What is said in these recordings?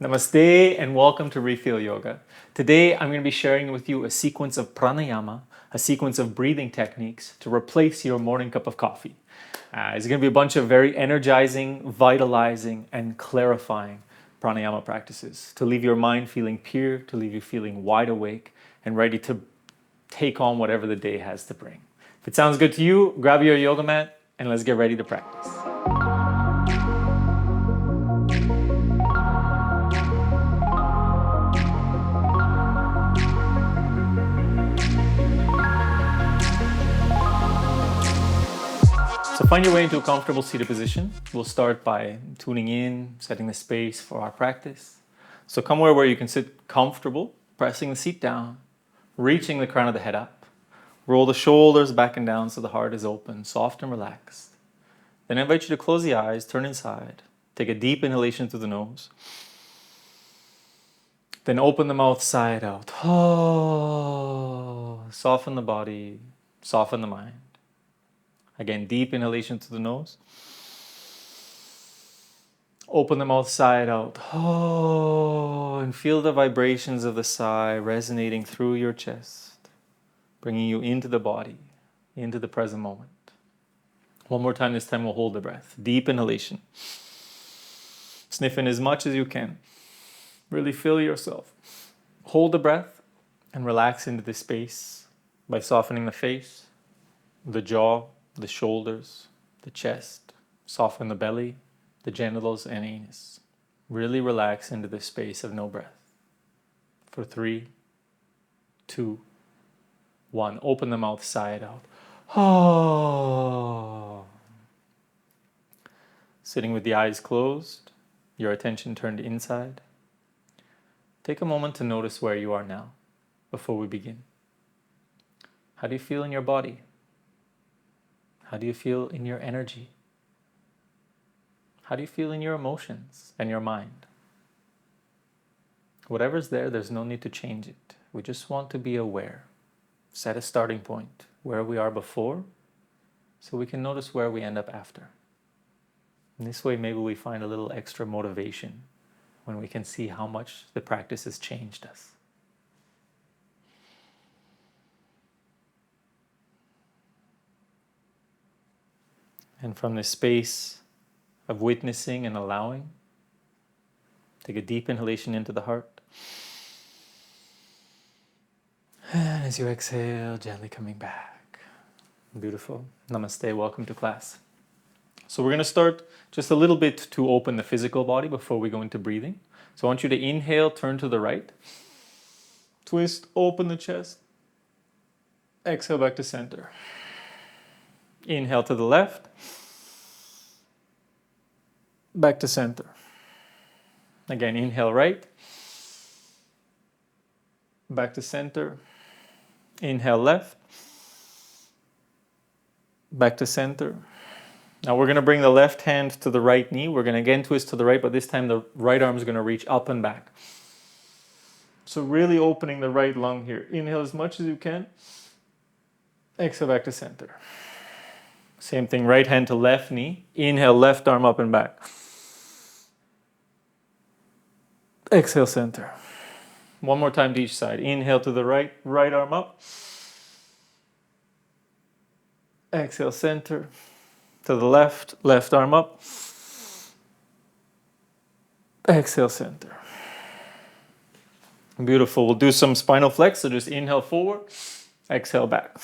Namaste and welcome to Refeel Yoga. Today I'm going to be sharing with you a sequence of pranayama, a sequence of breathing techniques to replace your morning cup of coffee. It's going to be a bunch of very energizing, vitalizing, and clarifying pranayama practices to leave your mind feeling pure, to leave you feeling wide awake and ready to take on whatever the day has to bring. If it sounds good to you, grab your yoga mat and let's get ready to practice. So find your way into a comfortable seated position. We'll start by tuning in, setting the space for our practice. So come where you can sit comfortable, pressing the seat down, reaching the crown of the head up. Roll the shoulders back and down so the heart is open, soft and relaxed. Then I invite you to close the eyes, turn inside, take a deep inhalation through the nose. Then open the mouth side out. Oh, soften the body, soften the mind. Again, deep inhalation through the nose. Open the mouth side out. Oh, and feel the vibrations of the sigh resonating through your chest, bringing you into the body, into the present moment. One more time, this time we'll hold the breath. Deep inhalation. Sniff in as much as you can. Really fill yourself. Hold the breath and relax into the space by softening the face, the jaw, the shoulders, the chest, soften the belly, the genitals and anus. Really relax into the space of no breath. For 3, 2, 1. Open the mouth side out. Oh. Sitting with the eyes closed, your attention turned inside. Take a moment to notice where you are now before we begin. How do you feel in your body? How do you feel in your energy? How do you feel in your emotions and your mind? Whatever's there, there's no need to change it. We just want to be aware. Set a starting point where we are before so we can notice where we end up after. In this way, maybe we find a little extra motivation when we can see how much the practice has changed us. And from this space of witnessing and allowing, take a deep inhalation into the heart. And as you exhale, gently coming back. Beautiful. Namaste, welcome to class. So we're going to start just a little bit to open the physical body before we go into breathing. So I want you to inhale, turn to the right. Twist, open the chest. Exhale back to center. Inhale to the left. Back to center. Again, inhale right. Back to center. Inhale left. Back to center. Now we're going to bring the left hand to the right knee. We're going to again twist to the right, but this time the right arm is going to reach up and back. So really opening the right lung here. Inhale as much as you can. Exhale back to center. Same thing, right hand to left knee. Inhale, left arm up and back. Exhale, center. One more time to each side. Inhale to the right, right arm up. Exhale, center. To the left, left arm up. Exhale, center. Beautiful. We'll do some spinal flex. So just inhale forward, exhale back.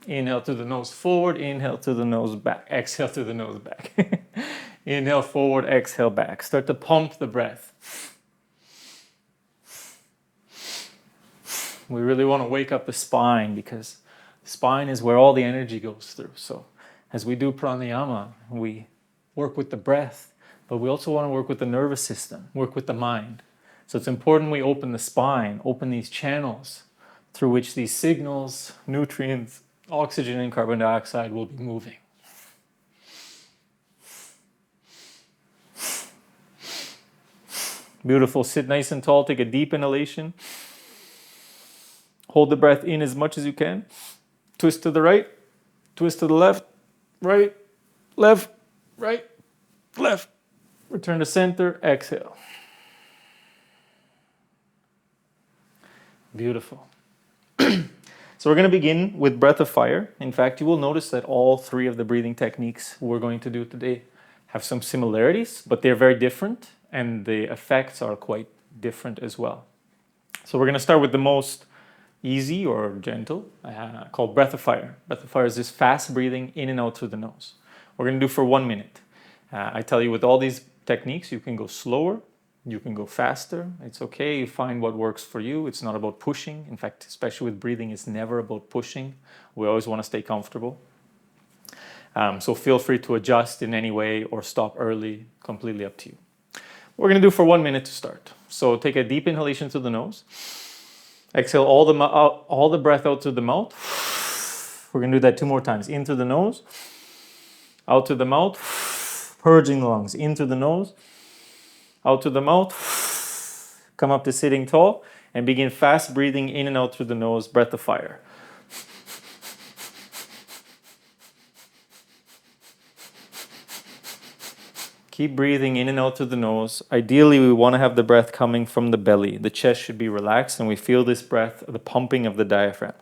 Inhale to the nose forward, inhale to the nose back, exhale to the nose back. Inhale forward, exhale back. Start to pump the breath. We really want to wake up the spine because the spine is where all the energy goes through. So as we do pranayama, we work with the breath, but we also want to work with the nervous system, work with the mind. So it's important we open the spine, open these channels through which these signals, nutrients, oxygen and carbon dioxide will be moving. Beautiful. Sit nice and tall. Take a deep inhalation. Hold the breath in as much as you can. Twist to the right. Twist to the left. Right. Left. Right. Left. Return to center, exhale. Beautiful. So we're going to begin with breath of fire. In fact, you will notice that all three of the breathing techniques we're going to do today have some similarities, but they're very different, and the effects are quite different as well. So we're going to start with the most easy or gentle, called breath of fire. Breath of fire is this fast breathing in and out through the nose. We're going to do for 1 minute. I tell you, with all these techniques, you can go slower, you can go faster. It's okay. You find what works for you. It's not about pushing. In fact, especially with breathing, it's never about pushing. We always want to stay comfortable. So feel free to adjust in any way or stop early, completely up to you. We're going to do for 1 minute to start. So take a deep inhalation through the nose. Exhale all the breath out through the mouth. We're going to do that 2 more times. In through the nose, out through the mouth, purging the lungs. In through the nose, out through the mouth. Come up to sitting tall and begin fast breathing in and out through the nose, breath of fire. Keep breathing in and out through the nose. Ideally, we want to have the breath coming from the belly. The chest should be relaxed, and we feel this breath, the pumping of the diaphragm.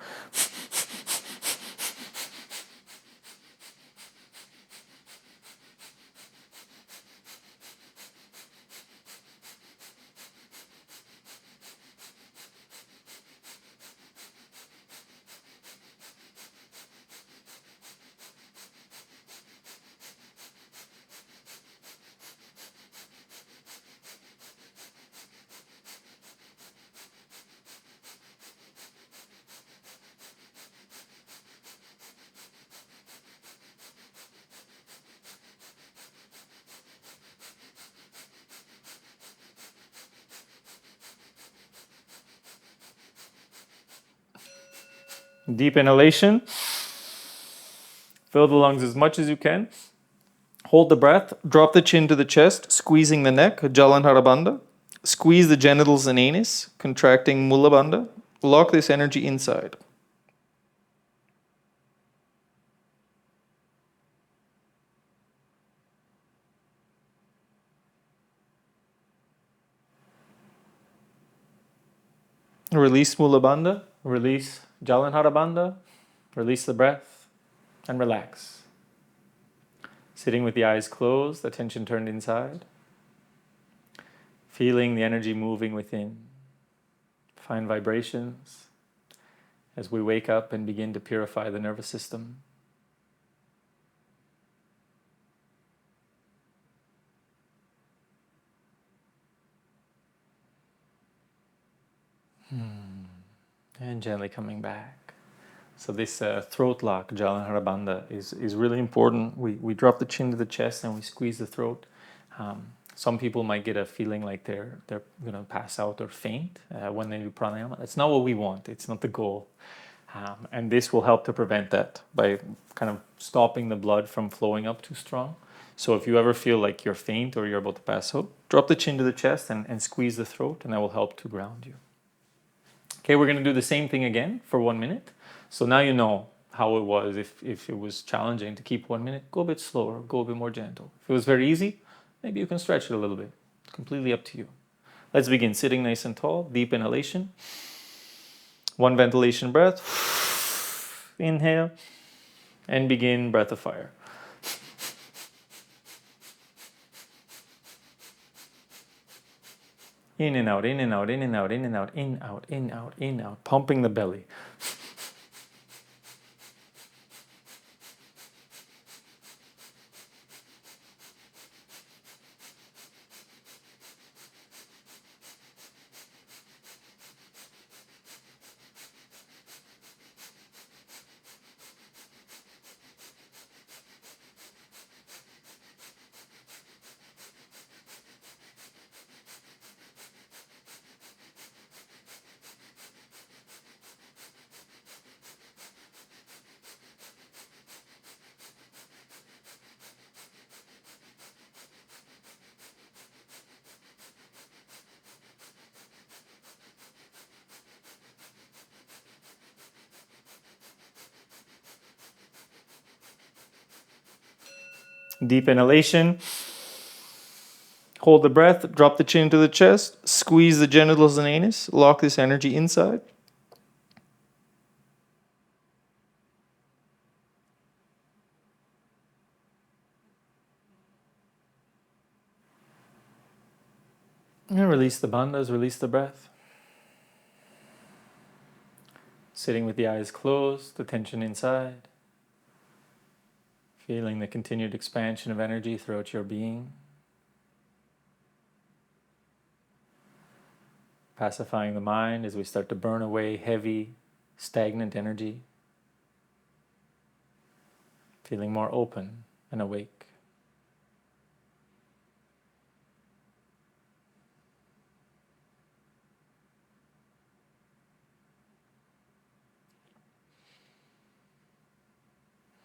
Deep inhalation. Fill the lungs as much as you can. Hold the breath. Drop the chin to the chest, squeezing the neck, Jalandhara Bandha. Squeeze the genitals and anus, contracting Mula Bandha. Lock this energy inside. Release Mula Bandha. Release Jalandhara Bandha. Release the breath and relax. Sitting with the eyes closed, attention turned inside. Feeling the energy moving within. Fine vibrations as we wake up and begin to purify the nervous system. And gently coming back. So this throat lock, Jalandhara Bandha, is really important. We drop the chin to the chest and we squeeze the throat. Some people might get a feeling like they're going to pass out or faint when they do pranayama. That's not what we want. It's not the goal. And this will help to prevent that by kind of stopping the blood from flowing up too strong. So if you ever feel like you're faint or you're about to pass out, drop the chin to the chest and squeeze the throat, and that will help to ground you. Okay, we're going to do the same thing again for 1 minute. So now you know how it was. If it was challenging to keep 1 minute, go a bit slower, go a bit more gentle. If it was very easy, maybe you can stretch it a little bit. It's completely up to you. Let's begin. Sitting nice and tall, deep inhalation. 1 ventilation breath. Inhale and begin breath of fire. In and out, in and out, in and out, in and out, in, out, in, out, in, out. Pumping the belly. Deep inhalation. Hold the breath, drop the chin to the chest, squeeze the genitals and anus, lock this energy inside. And release the bandhas, release the breath. Sitting with the eyes closed, the tension inside. Feeling the continued expansion of energy throughout your being. Pacifying the mind as we start to burn away heavy, stagnant energy. Feeling more open and awake.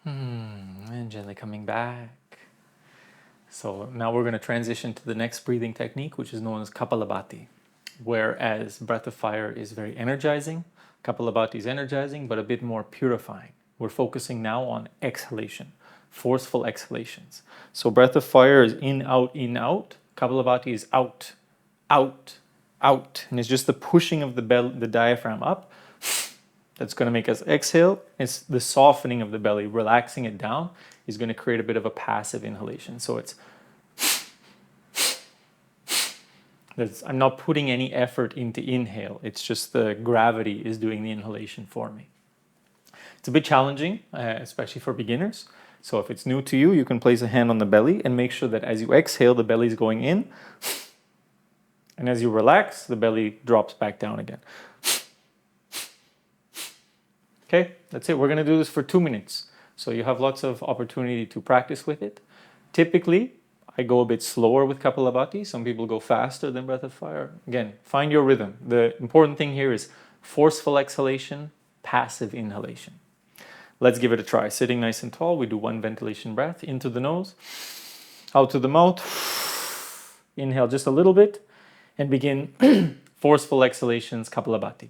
And gently coming back. So now we're going to transition to the next breathing technique, which is known as Kapalabhati. Whereas breath of fire is very energizing, Kapalabhati is energizing, but a bit more purifying. We're focusing now on exhalation, forceful exhalations. So breath of fire is in, out, in, out. Kapalabhati is out, out, out. And it's just the pushing of the diaphragm up that's going to make us exhale. It's the softening of the belly, relaxing it down is going to create a bit of a passive inhalation. So I'm not putting any effort into inhale. It's just the gravity is doing the inhalation for me. It's a bit challenging, especially for beginners. So if it's new to you, you can place a hand on the belly and make sure that as you exhale, the belly is going in. And as you relax, the belly drops back down again. Okay, that's it. We're going to do this for 2 minutes. So you have lots of opportunity to practice with it. Typically, I go a bit slower with Kapalabhati. Some people go faster than breath of fire. Again, find your rhythm. The important thing here is forceful exhalation, passive inhalation. Let's give it a try. Sitting nice and tall, we do 1 ventilation breath into the nose, out to the mouth. Inhale just a little bit and begin forceful exhalations, Kapalabhati.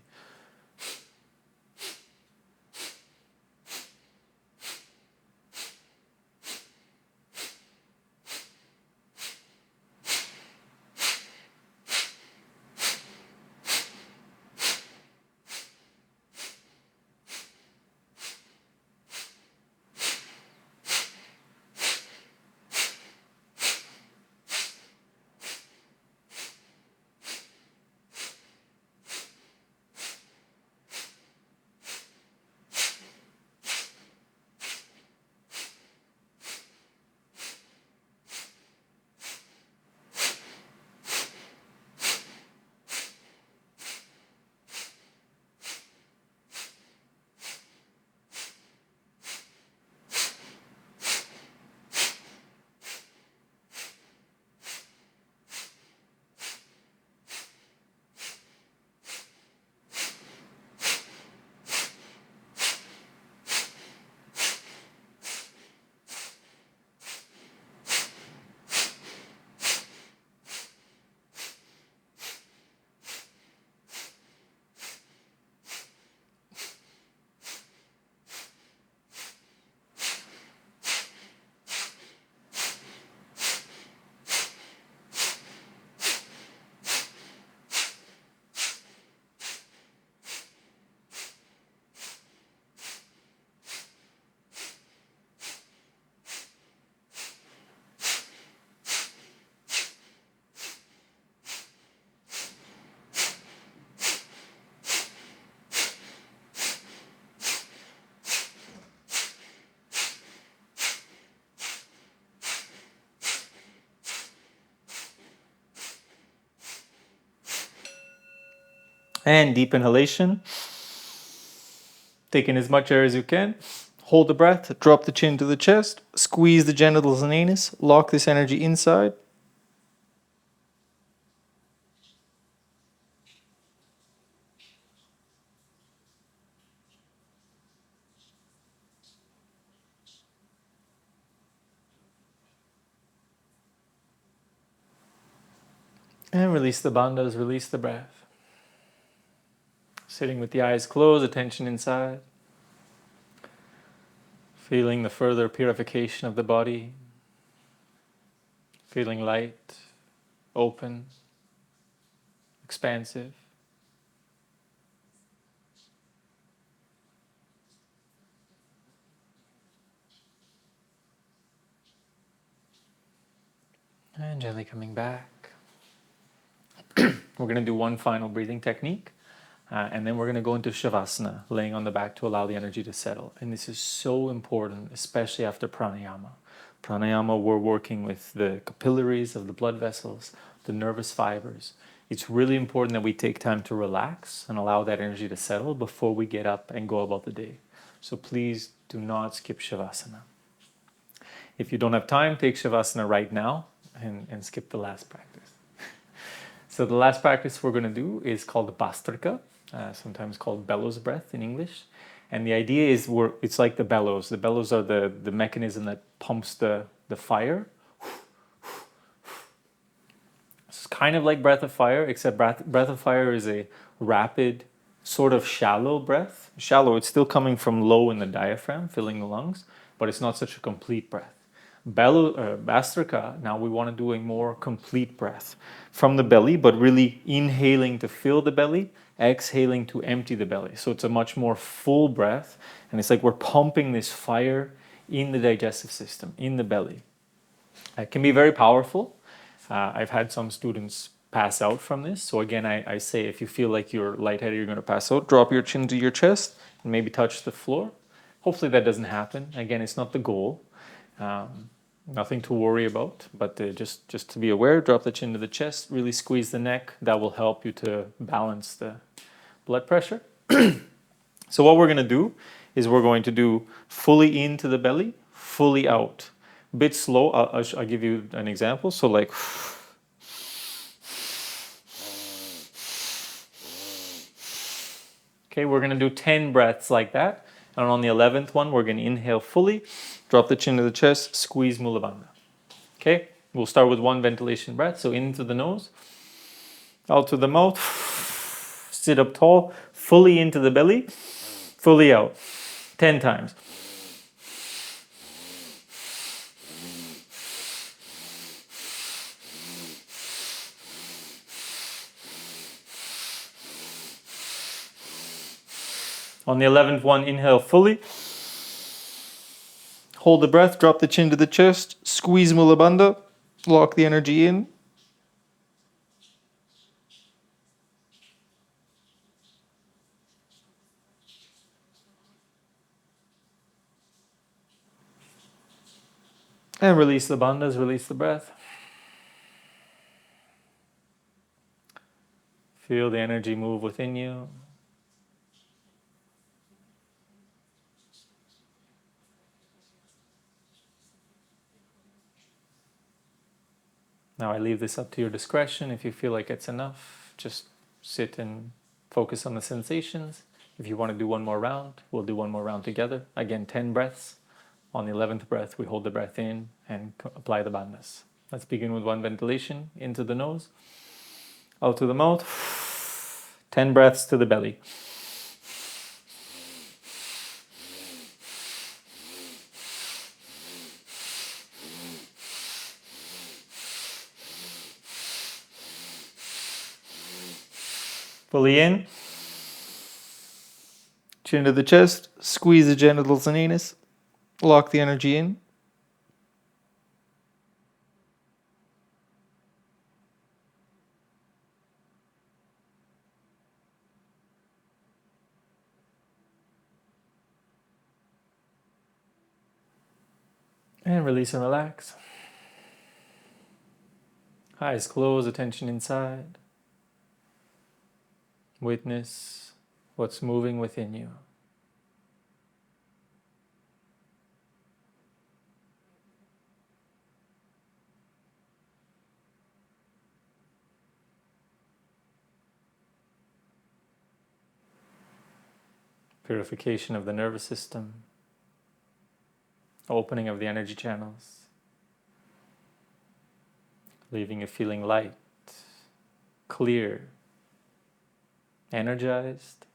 And deep inhalation. Take in as much air as you can. Hold the breath, drop the chin to the chest, squeeze the genitals and anus, lock this energy inside. And release the bandhas, release the breath. Sitting with the eyes closed, attention inside. Feeling the further purification of the body. Feeling light, open, expansive. And gently coming back. We're going to do one final breathing technique. And then we're going to go into Shavasana, laying on the back to allow the energy to settle. And this is so important, especially after pranayama. Pranayama, we're working with the capillaries of the blood vessels, the nervous fibers. It's really important that we take time to relax and allow that energy to settle before we get up and go about the day. So please do not skip Shavasana. If you don't have time, take Shavasana right now and skip the last practice. So the last practice we're going to do is called Bhastrika, sometimes called Bellows Breath in English. And the idea is it's like the bellows. The bellows are the mechanism that pumps the fire. It's kind of like breath of fire, except breath of fire is a rapid, sort of shallow breath. Shallow, it's still coming from low in the diaphragm, filling the lungs, but it's not such a complete breath. Bhastrika, now we want to do a more complete breath from the belly, but really inhaling to fill the belly, exhaling to empty the belly. So it's a much more full breath, and it's like we're pumping this fire in the digestive system, in the belly. It can be very powerful. I've had some students pass out from this. So again, I say if you feel like you're lightheaded, you're going to pass out, drop your chin to your chest and maybe touch the floor. Hopefully that doesn't happen. Again, it's not the goal. Nothing to worry about, but just to be aware, drop the chin to the chest, really squeeze the neck. That will help you to balance the blood pressure. So what we're going to do is we're going to do fully into the belly, fully out. A bit slow. I'll give you an example. So like, okay, we're going to do 10 breaths like that. And on the 11th one, we're going to inhale fully, drop the chin to the chest, squeeze Mula Bandha. Okay, we'll start with one ventilation breath. So into the nose, out to the mouth, sit up tall, fully into the belly, fully out. 10 times. On the 11th one, inhale fully. Hold the breath, drop the chin to the chest, squeeze Mula Bandha, lock the energy in. And release the bandhas, release the breath. Feel the energy move within you. Now I leave this up to your discretion. If you feel like it's enough, just sit and focus on the sensations. If you want to do one more round, we'll do one more round together. Again, 10 breaths. On the 11th breath, we hold the breath in and apply the bandhas. Let's begin with one ventilation into the nose, out to the mouth. 10 breaths to the belly. Fully in. Chin to the chest. Squeeze the genitals and anus. Lock the energy in. And release and relax. Eyes closed, attention inside. Witness what's moving within you. Purification of the nervous system. Opening of the energy channels. Leaving you feeling light, clear, energized,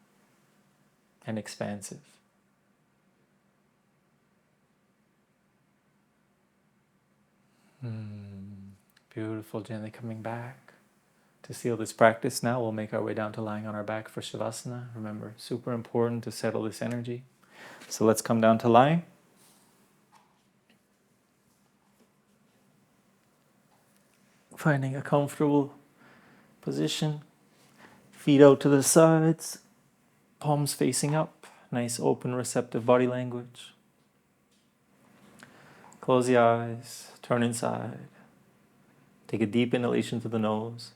and expansive. Beautiful. Gently coming back. To seal this practice now, we'll make our way down to lying on our back for Shavasana. Remember, super important to settle this energy. So let's come down to lying. Finding a comfortable position. Feet out to the sides. Palms facing up. Nice open receptive body language. Close the eyes. Turn inside. Take a deep inhalation through the nose.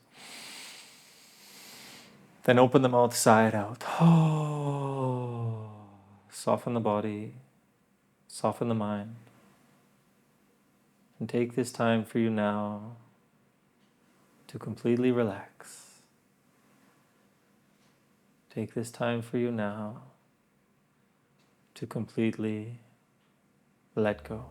Then open the mouth side out. Oh. Soften the body. Soften the mind. And take this time for you now to completely relax. Take this time for you now to completely let go.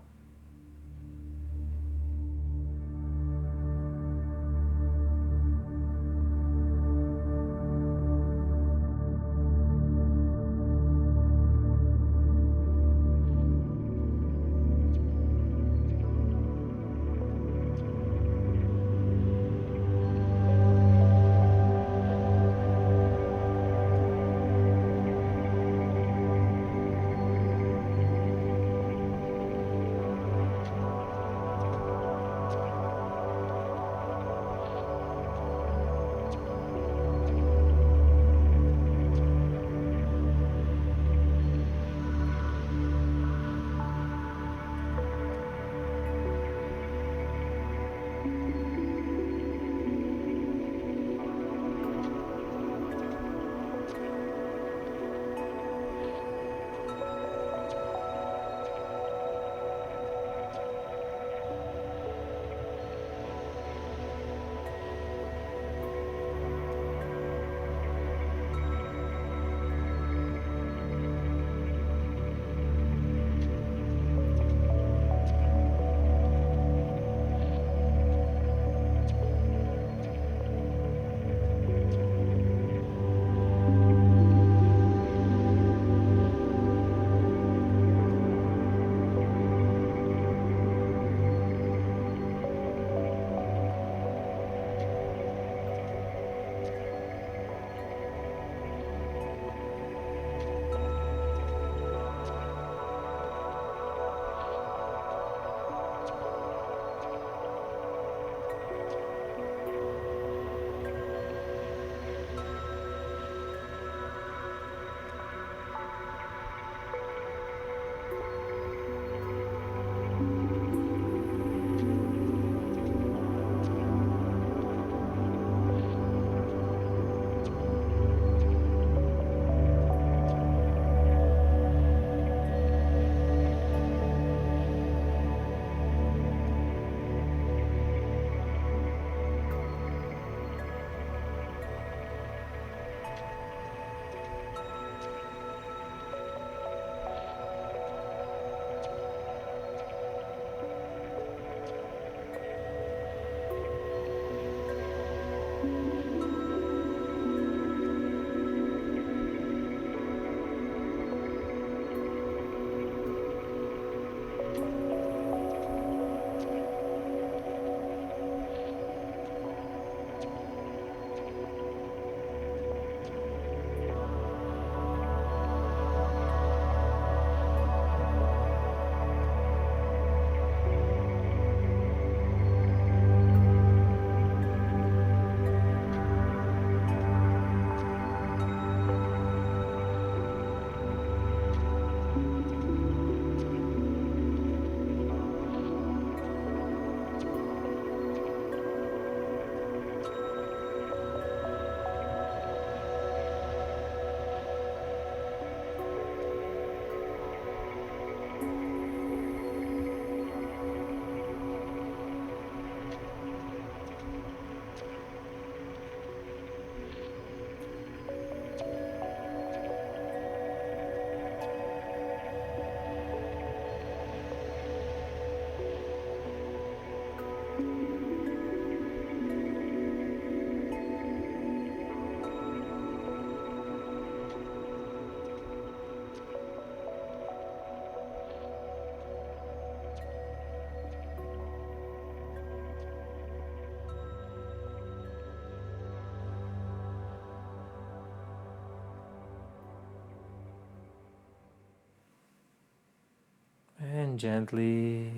Gently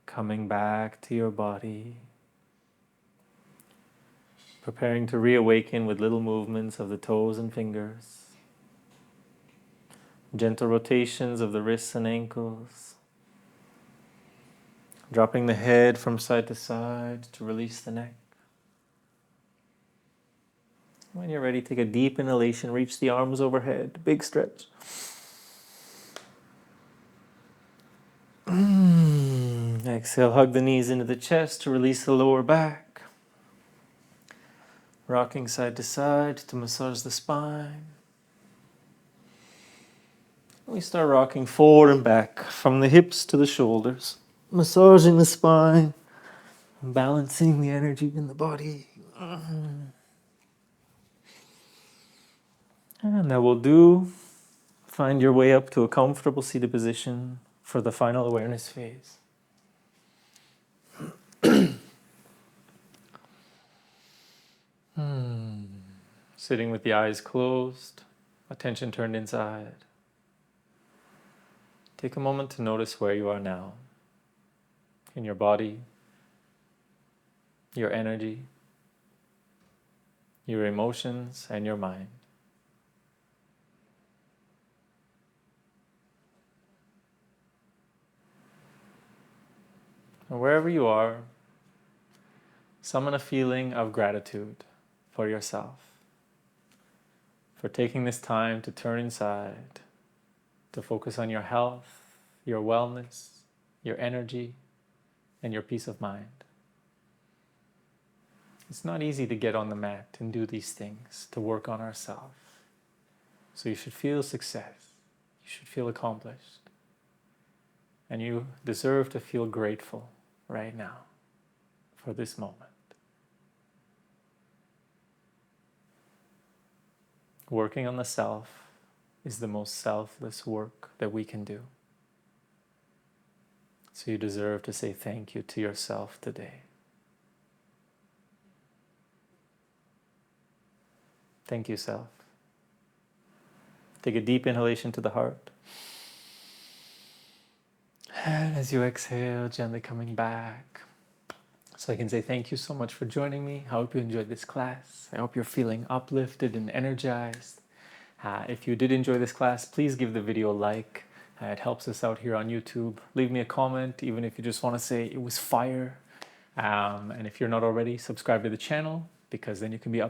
coming back to your body. Preparing to reawaken with little movements of the toes and fingers. Gentle rotations of the wrists and ankles. Dropping the head from side to side to release the neck. When you're ready, take a deep inhalation. Reach the arms overhead. Big stretch. Exhale, hug the knees into the chest to release the lower back. Rocking side to side to massage the spine. We start rocking forward and back from the hips to the shoulders. Massaging the spine. Balancing the energy in the body. And that will do. Find your way up to a comfortable seated position for the final awareness phase. Sitting with the eyes closed, attention turned inside. Take a moment to notice where you are now, in your body, your energy, your emotions, and your mind. And wherever you are, summon a feeling of gratitude for yourself, for taking this time to turn inside, to focus on your health, your wellness, your energy, and your peace of mind. It's not easy to get on the mat and do these things, to work on ourselves. So you should feel success. You should feel accomplished. And you deserve to feel grateful right now for this moment. Working on the self is the most selfless work that we can do. So you deserve to say thank you to yourself today. Thank you, self. Take a deep inhalation to the heart. And as you exhale, gently coming back. So I can say thank you so much for joining me. I hope you enjoyed this class. I hope you're feeling uplifted and energized. If you did enjoy this class, please give the video a like. It helps us out here on YouTube. Leave me a comment, even if you just want to say it was fire. And if you're not already, subscribe to the channel, because then you can be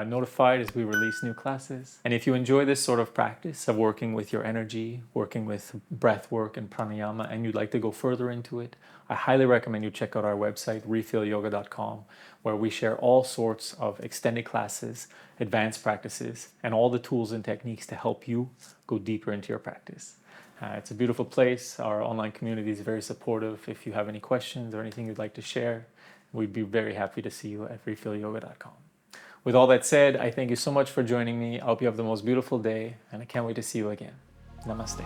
notified as we release new classes. And if you enjoy this sort of practice of working with your energy, working with breath work and pranayama, and you'd like to go further into it, I highly recommend you check out our website, refeelyoga.com, where we share all sorts of extended classes, advanced practices, and all the tools and techniques to help you go deeper into your practice. It's a beautiful place. Our online community is very supportive. If you have any questions or anything you'd like to share, we'd be very happy to see you at refeelyoga.com. With all that said, I thank you so much for joining me. I hope you have the most beautiful day, and I can't wait to see you again. Namaste.